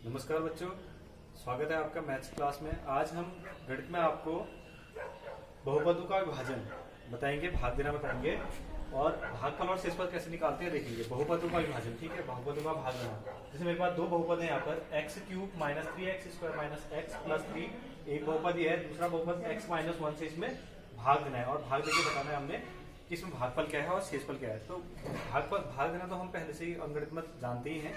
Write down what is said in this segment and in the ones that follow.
नमस्कार बच्चों, स्वागत है आपका मैथ्स क्लास में। आज हम गणित में आपको बहुपदों का विभाजन बताएंगे, भाग देना बताएंगे और भागफल और शेषफल कैसे निकालते हैं देखेंगे। बहुपदों का विभाजन, ठीक है, बहुपदों का भाग देना। जैसे मेरे पास दो बहुपद है यहाँ पर, x cube minus 3x² minus x plus 3 एक बहुपद ये है, दूसरा बहुपद x माइनस 1 से इसमें भाग देना है और भाग देके बताना है हमने कि इसमें भागफल क्या है और शेषफल क्या है। तो भाग देना तो हम पहले से ही अंकगणित में जानते ही हैं।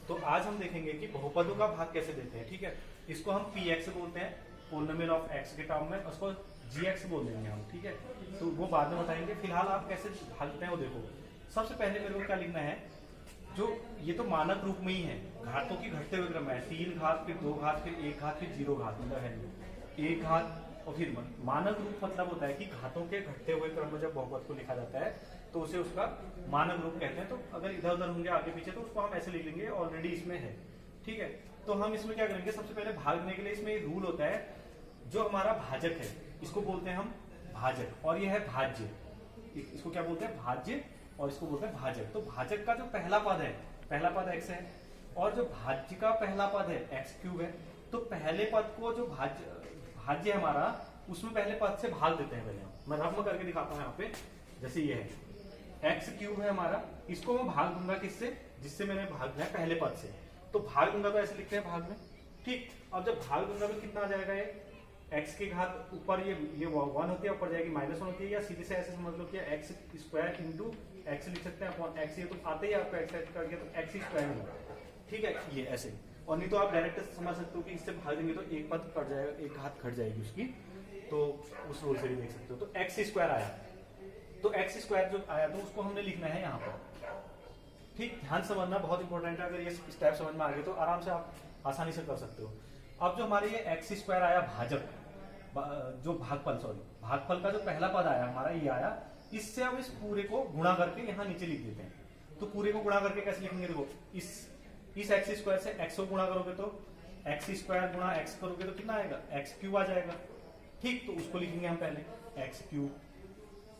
तो आज हम देखेंगे कि बहुपदों का भाग कैसे देते हैं, ठीक है। इसको हम px बोलते हैं, पोलिनोमियल ऑफ x के टर्म में, उसको gx बोल देंगे हम, ठीक है। तो वो बाद में बताएंगे, फिलहाल आप कैसे भागते हैं वो देखो। सबसे पहले मेरे को क्या लिखना है, जो ये तो मानक रूप में ही है, घातों की घटते हुए क्रम है, 3 घात फिर 2 घात फिर 1 घात फिर 0 घात, मतलब है 1 घात और फिर मानक रूप मतलब होता है कि घातों के घटते हुए क्रम में जब बहुपद को लिखा जाता है तो उसे उसका मानक रूप कहते हैं। तो अगर इधर उधर होंगे आगे पीछे तो उसको हम ऐसे लिख लेंगे, ऑलरेडी इसमें है, ठीक है। तो हम इसमें क्या करेंगे, सबसे पहले भागने के लिए इसमें रूल होता है, जो हमारा भाजक है इसको बोलते हैं हम भाजक, और ये है भाज्य। इसको क्या बोलते हैं, भाज्य, और इसको बोलते हैं भाजक। तो भाजक का जो पहला पद है, पहला पद x है, और जो भाज्य का पहला पद है x³ है। तो पहले पद को जो भाज्य है हमारा, उसमें पहले पद से भाग देते हैं। पहले मैं रफ में करके दिखाता हूं यहाँ पे। जैसे ये है x³ है हमारा, इसको मैं भाग दूंगा किससे, जिससे मैंने भाग दिया पहले पद से। तो भाग दूंगा तो ऐसे लिखते हैं भाग में, ठीक। अब जब भाग दूंगा तो कितना आ जाएगा, ये x की घात ऊपर ये 1 होती है, ऊपर जाएगी -1 होती है, या सीधे से ऐसे समझ लो कि x² इंटू x लिख सकते हैं अपॉन x। ये तो आते ही आपको x करके तो x² होगा, ठीक है, ये ऐसे। और नहीं तो आप डायरेक्ट समझ सकते हो कि इससे भाग देंगे तो एक पद कट जाएगा, एक घात घट जाएगी उसकी, तो उस रूल से भी देख सकते हो। तो x² आया, तो x² जो आया तो उसको हमने लिखना है यहाँ पर, ठीक। ध्यान समझना बहुत इंपॉर्टेंट है, अगर ये स्टेप समझ में आ गए तो आराम से आप आसानी से कर सकते हो। अब जो हमारे ये x² आया भाजक, जो भागफल का जो पहला पद आया हमारा ये आया, इससे अब इस पूरे को गुणा करके यहाँ नीचे लिख देते हैं। तो पूरे को गुणा करके कैसे लिखेंगे, देखो इस x² से x को गुणा करोगे तो x² गुणा x करोगे तो कितना आएगा, x³ आ जाएगा, ठीक। तो उसको लिखेंगे हम पहले x³,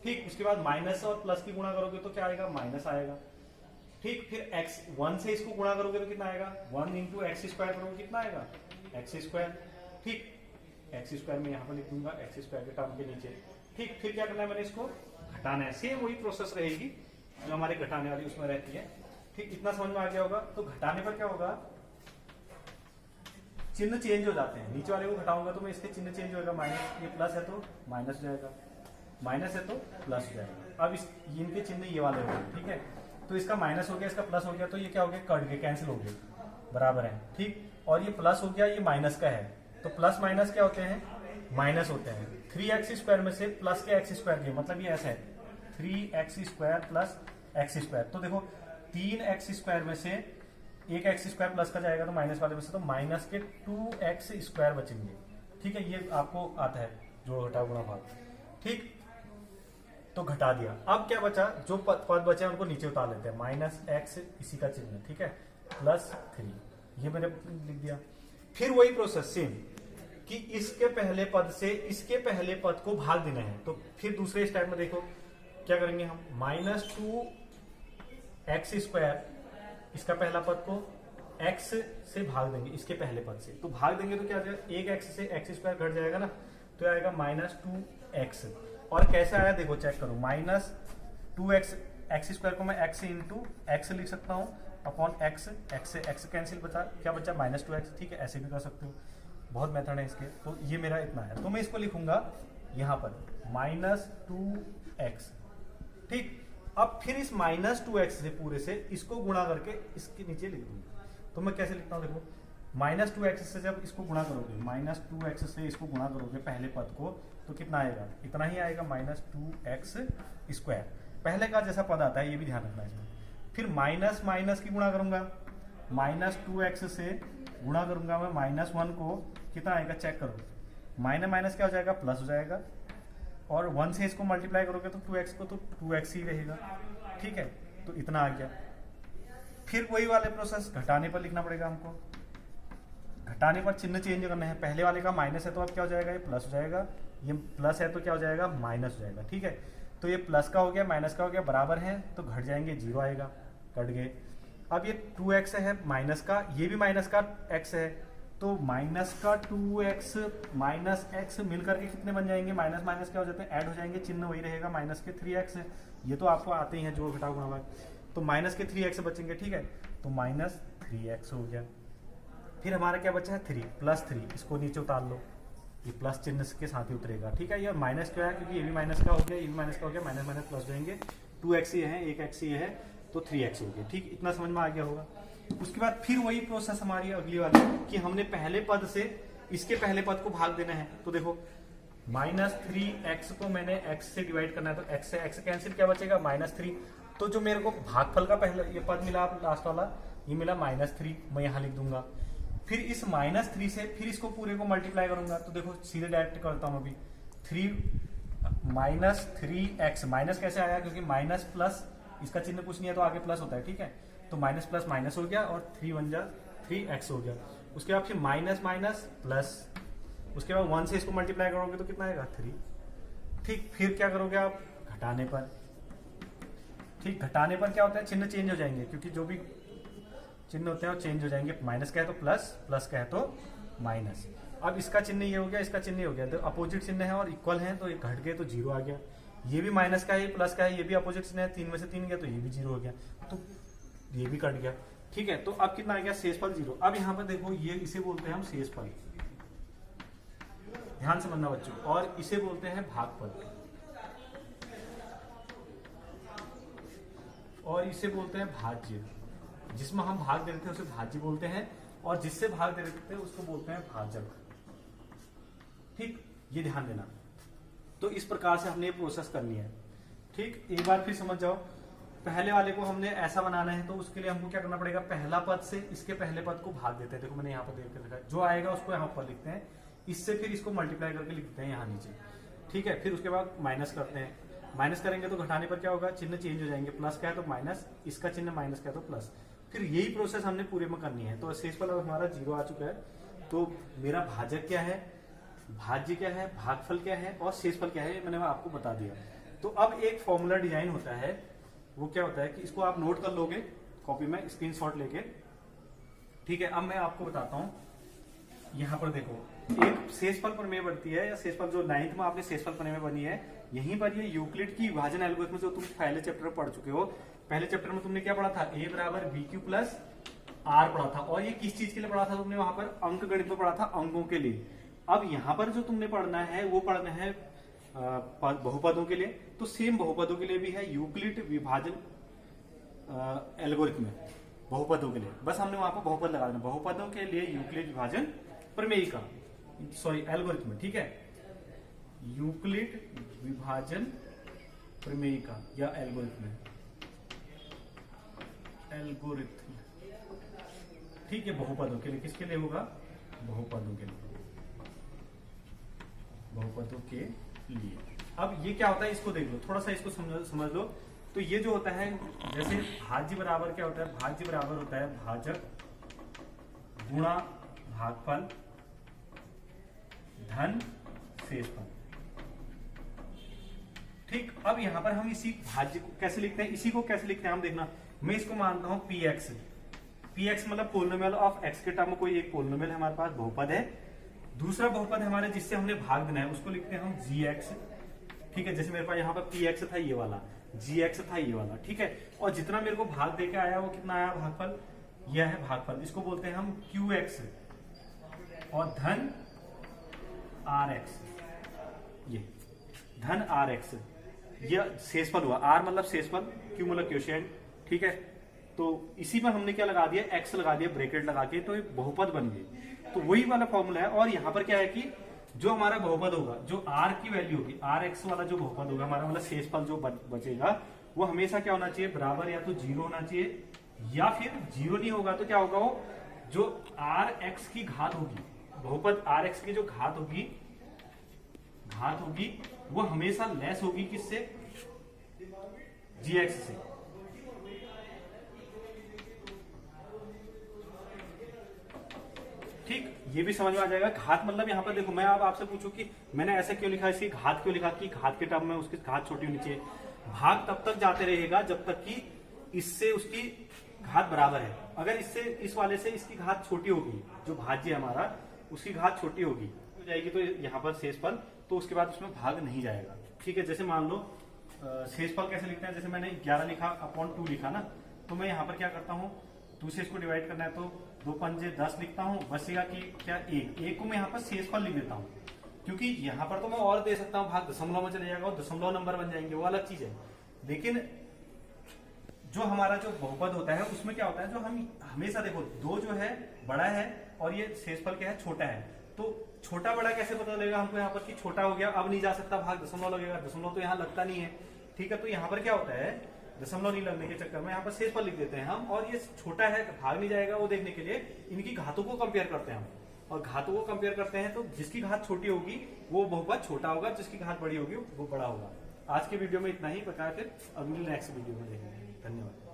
ठीक। उसके बाद माइनस और प्लस की गुणा करोगे तो क्या आएगा, माइनस आएगा, ठीक। फिर x1 से इसको गुणा करोगे तो कितना आएगा, 1 इंटू x² करोगे कितना आएगा, x², ठीक। x² में यहाँ पर लिख दूंगा x² के टर्म के नीचे, ठीक। फिर क्या करना है, मैंने इसको घटाना है, सेम वही प्रोसेस रहेगी जो हमारे घटाने वाली उसमें रहती है, ठीक। इतना समझ में आ गया होगा। तो घटाने पर क्या होगा, चिन्ह चेंज हो जाते हैं। नीचे वाले को घटाऊंगा तो मैं इसके चिन्ह चेंज होगा, माइनस, ये प्लस है तो माइनस हो जाएगा, माइनस है तो प्लस हो जाएगा। अब इनके चिन्ह ये वाले हो गए, ठीक है। तो इसका माइनस हो गया, इसका प्लस हो गया, तो ये क्या हो गया, कट गए, कैंसिल हो गए, बराबर है, ठीक। और ये प्लस हो गया, ये माइनस का है, तो प्लस माइनस क्या होते हैं, माइनस होते हैं। 3x² में से प्लस के x² के, मतलब ये ऐसा है 3x² प्लस x²। तो देखो 3x² में से एक x² प्लस का जाएगा तो माइनस वाले में से, तो माइनस के 2x² बचेंगे, ठीक है। ये आपको आता है जो घटा गुणा भाग, ठीक। तो घटा दिया। अब क्या बचा, जो पद बचे उनको नीचे उतार लेते हैं, -x इसी का चिन्ह, ठीक है, +3 ये मैंने लिख दिया। फिर वही प्रोसेस सेम कि इसके पहले पद से इसके पहले पद को भाग देना है। तो फिर दूसरे स्टेप में देखो क्या करेंगे हम, -2x², इसका पहला पद को x से भाग देंगे, इसके पहले पद से। तो भाग देंगे तो क्या आ जाएगा, एक x से x² घट जाएगा ना, तो आएगा -2x। और कैसे आया देखो, चेक करो, -2x, x² को मैं x इंटू x लिख सकता हूँ अपॉन x, x से x कैंसिल, बचा क्या बचा, -2x, ठीक है। ऐसे भी कर सकते हो, बहुत मेथड है इसके। तो ये मेरा इतना है, तो मैं इसको लिखूंगा यहाँ पर -2x, ठीक। अब फिर इस -2x से पूरे से इसको गुणा करके इसके नीचे लिख दूंगा। तो मैं कैसे लिखता हूँ, देखो -2x से जब इसको गुणा करोगे, -2x से इसको गुणा करोगे पहले पद को, तो कितना आएगा, इतना ही आएगा, -2x²। पहले का जैसा पद आता है, ये भी ध्यान रखना इसमें। फिर माइनस माइनस की गुणा करूंगा, -2x से गुणा करूंगा मैं -1 को, कितना आएगा, चेक करो, माइनस माइनस क्या हो जाएगा, प्लस हो जाएगा, और 1 से इसको मल्टीप्लाई करोगे तो 2x को तो 2x ही रहेगा, ठीक है। तो इतना आ गया। फिर वही वाले प्रोसेस घटाने पर लिखना पड़ेगा हमको। घटाने पर चिन्ह चेंज करना है, पहले वाले का माइनस है तो अब क्या हो जाएगा, ये प्लस हो जाएगा, ये प्लस है तो क्या हो जाएगा, माइनस हो जाएगा, ठीक है। तो ये प्लस का हो गया, माइनस का हो गया, बराबर है तो घट जाएंगे, 0 आएगा, कट गए। अब ये 2x है माइनस का, ये भी माइनस का x है, तो माइनस का 2x माइनस x मिलकर के कितने बन जाएंगे, माइनस माइनस क्या हो जाते हैं, ऐड हो जाएंगे, चिन्ह वही रहेगा, माइनस के 3x है, ये तो आपको आते ही हैं जोड़ घटाव गुणा भाग, तो माइनस के 3x बचेंगे, ठीक है, तो माइनस 3x हो गया। फिर हमारा क्या बचा है 3 प्लस 3, इसको नीचे उतार लो, ये प्लस चिन्ह के साथ ही उतरेगा, ठीक है। ये माइनस क्या है, क्योंकि ये भी माइनस का हो गया, ये भी माइनस का हो गया, माइनस माइनस प्लस जाएंगे, 2x ये है, 1x ये है, तो 3x हो गया, ठीक, इतना समझ में आ गया होगा। उसके बाद फिर वही प्रोसेस हमारी अगली वाली कि हमने पहले पद से इसके पहले पद को भाग देना है, तो देखो माइनस 3x को मैंने x से डिवाइड करना है, तो x से x कैंसिल, क्या बचेगा -3, तो जो मेरे को भागफल का पहला ये पद मिला लास्ट वाला, ये मिला -3, मैं यहाँ लिख दूंगा। फिर इस -3 से फिर इसको पूरे को मल्टीप्लाई करूंगा, तो देखो सीधे डायरेक्ट करता हूं अभी, 3 -3x, माइनस कैसे आया, क्योंकि माइनस प्लस इसका चिन्ह कुछ नहीं है तो आगे प्लस होता है, ठीक है, तो माइनस प्लस माइनस हो गया और 3 1 जा 3x हो गया। उसके बाद फिर माइनस माइनस प्लस, उसके बाद 1 से इसको मल्टीप्लाई करोगे तो कितना आएगा 3, ठीक। फिर क्या करोगे आप घटाने पर, ठीक, घटाने पर क्या होता है चिन्ह चेंज हो जाएंगे, क्योंकि जो भी चिन्ह होते हैं वो चेंज हो जाएंगे, माइनस का है तो प्लस, प्लस का है तो माइनस। अब इसका चिन्ह ये हो गया, इसका चिन्ह ये हो गया, तो अपोजिट चिन्ह है और इक्वल है, तो ये घट गए तो 0 आ गया। ये भी माइनस का है, प्लस का है, ये भी अपोजिट चिन्ह है, 3 में से 3 गया तो ये भी 0 हो गया, तो ये भी कट गया, ठीक है। तो अब कितना आ गया शेषफल 0। अब यहाँ पर देखो ये इसे बोलते हैं हम शेषफल, ध्यान से समझना बच्चों, और इसे बोलते हैं भागफल, और इसे बोलते हैं भाज्य, जिसमें हम भाग दे देते हैं उसे भाज्य बोलते हैं, और जिससे भाग दे देते हैं उसको बोलते हैं भाजक, ठीक, ये ध्यान देना। तो इस प्रकार से हमने ये प्रोसेस करनी है, ठीक। एक बार फिर समझ जाओ, पहले वाले को हमने ऐसा बनाना है, तो उसके लिए हमको क्या करना पड़ेगा, पहला पद से इसके पहले पद को भाग देते हैं, देखो मैंने यहाँ पर देख के रखा है, जो आएगा उसको यहाँ पर लिखते हैं, इससे फिर इसको मल्टीप्लाई करके लिखते हैं यहाँ नीचे, ठीक है। फिर उसके बाद माइनस करते हैं, माइनस करेंगे तो घटाने पर क्या होगा, चिन्ह चेंज हो जाएंगे, प्लस का है तो माइनस, इसका चिन्ह माइनस का है तो प्लस, फिर यही प्रोसेस हमने पूरे में करनी है। तो शेषफल अब हमारा 0 आ चुका है, तो मेरा भाजक क्या है, भाज्य क्या है, भागफल क्या है और शेषफल क्या है, मैंने आपको बता दिया। तो अब एक फॉर्मूला डिजाइन होता है, वो क्या होता है कि इसको आप नोट कर लोगे कॉपी में स्क्रीनशॉट लेके, ठीक है। अब मैं आपको बताता हूं, यहाँ पर देखो एक शेषफल प्रमेय बनती है, या शेषफल जो 9th में आपने शेषफल प्रमेय बनी है, यहीं पर ये यूक्लिड की विभाजन एल्गोरिथम जो तुम पहले चैप्टर में पढ़ चुके हो, पहले चैप्टर में तुमने क्या पढ़ा था, a बराबर bq प्लस r पढ़ा था, और ये किस चीज के लिए पढ़ा था तुमने, वहां पर अंक गणित में पढ़ा था, अंकों के लिए। अब यहाँ पर जो तुमने पढ़ना है वो पढ़ना है बहुपदों के लिए, तो सेम बहुपदों के लिए भी है यूक्लिड विभाजन एल्गोरिथम में, बहुपदों के लिए बस हमने वहां पर बहुपद लगा देना, बहुपदों के लिए यूक्लिड विभाजन प्रमेय का, सॉरी एल्गोरिथम, ठीक है, यूक्लिड विभाजन प्रमेय का या एल्गोरिथम, एल्गोरिथम, ठीक है, बहुपदों के लिए, किसके लिए होगा, बहुपदों के लिए, बहुपदों के लिए। अब ये क्या होता है इसको देख लो, थोड़ा सा इसको समझ लो। तो ये जो होता है, जैसे भाज्य बराबर क्या होता है, भाज्य बराबर होता है भाजक गुणा भागफल धन शेषफल, ठीक। अब यहां पर हम इसी भाज्य को कैसे लिखते हैं, इसी को कैसे लिखते हैं हम देखना, मैं इसको मानता हूं px, px मतलब पोलिनोमियल ऑफ x के टर्म में कोई एक पोलिनोमियल हमारे पास बहुपद है, दूसरा बहुपद हमारे जिससे हमने भाग देना है उसको लिखते हैं हम gx, ठीक है। जैसे मेरे पास यहाँ पर px था ये वाला, gx था ये वाला, ठीक है, और जितना मेरे को भाग देके आया वो कितना आया भागफल, यह है भागफल, इसको बोलते हैं हम qx, और धन rx, ये धन rx, यह शेषफल हुआ, r मतलब शेषफल, q मतलब क्वोशिएंट, ठीक है। तो इसी में हमने क्या लगा दिया, x लगा दिया ब्रैकेट लगा के, तो एक बहुपद बन गई। तो वही वाला फॉर्मूला है, और यहाँ पर क्या है कि जो हमारा बहुपद होगा, जो r की वैल्यू होगी, rx वाला जो बहुपद होगा हमारा, मतलब शेषफल जो बचेगा वो हमेशा क्या होना चाहिए, बराबर या तो 0 होना चाहिए, या फिर 0 नहीं होगा तो क्या होगा, वो जो rx की घात होगी, बहुपद rx की जो घात होगी वो हमेशा लेस होगी किससे, gx से, ठीक। ये भी समझ में आ जाएगा। घात मतलब यहाँ पर देखो, मैं अब आपसे पूछूं कि मैंने ऐसे क्यों लिखा, इसकी घात क्यों लिखा, कि घात के टर्म में उसकी घात छोटी होनी चाहिए। भाग तब तक जाते रहेगा जब तक कि इससे उसकी घात बराबर है। अगर इससे इस वाले से इसकी घात छोटी होगी, जो भाज्य है हमारा उसकी घात छोटी होगी हो जाएगी, तो यहाँ पर शेषफल, तो उसके बाद उसमें भाग नहीं जाएगा। ठीक है, जैसे मान लो शेषफल कैसे लिखते हैं, जैसे मैंने 11 लिखा अपॉन 2 लिखा ना, तो मैं यहाँ पर क्या करता हूँ, 2 से इसको डिवाइड करना है तो 2 पंजे 10 लिखता हूँ, बचेगा कि क्या 1 को मैं यहाँ पर शेषफल लिख देता हूँ, क्योंकि यहाँ पर तो मैं और दे सकता हूँ, भाग दशमलव में चले जाएगा और दशमलव नंबर बन जाएंगे, वो अलग चीज है। लेकिन जो हमारा जो बहुपद होता है उसमें क्या होता है, जो हम हमेशा देखो 2 जो है बड़ा है और ये शेषफल क्या है, छोटा है, तो छोटा बड़ा कैसे पता लगेगा हमको यहाँ पर कि छोटा हो गया, अब नहीं जा सकता, भाग दशमलव लगेगा, दशमलव तो यहाँ लगता नहीं है। ठीक है, तो यहाँ पर क्या होता है, दशमलव नहीं लगने के चक्कर में यहाँ पर शेषफल लिख देते हैं हम, और ये छोटा है भाग नहीं जाएगा, वो देखने के लिए इनकी घातों को कंपेयर करते हैं हम, और घातों को कंपेयर करते हैं तो जिसकी घात छोटी होगी वो बहुपद छोटा होगा, जिसकी घात बड़ी होगी वो बड़ा होगा। आज के वीडियो में इतना ही, प्रकार फिर अगली नेक्स्ट वीडियो में देखेंगे। धन्यवाद।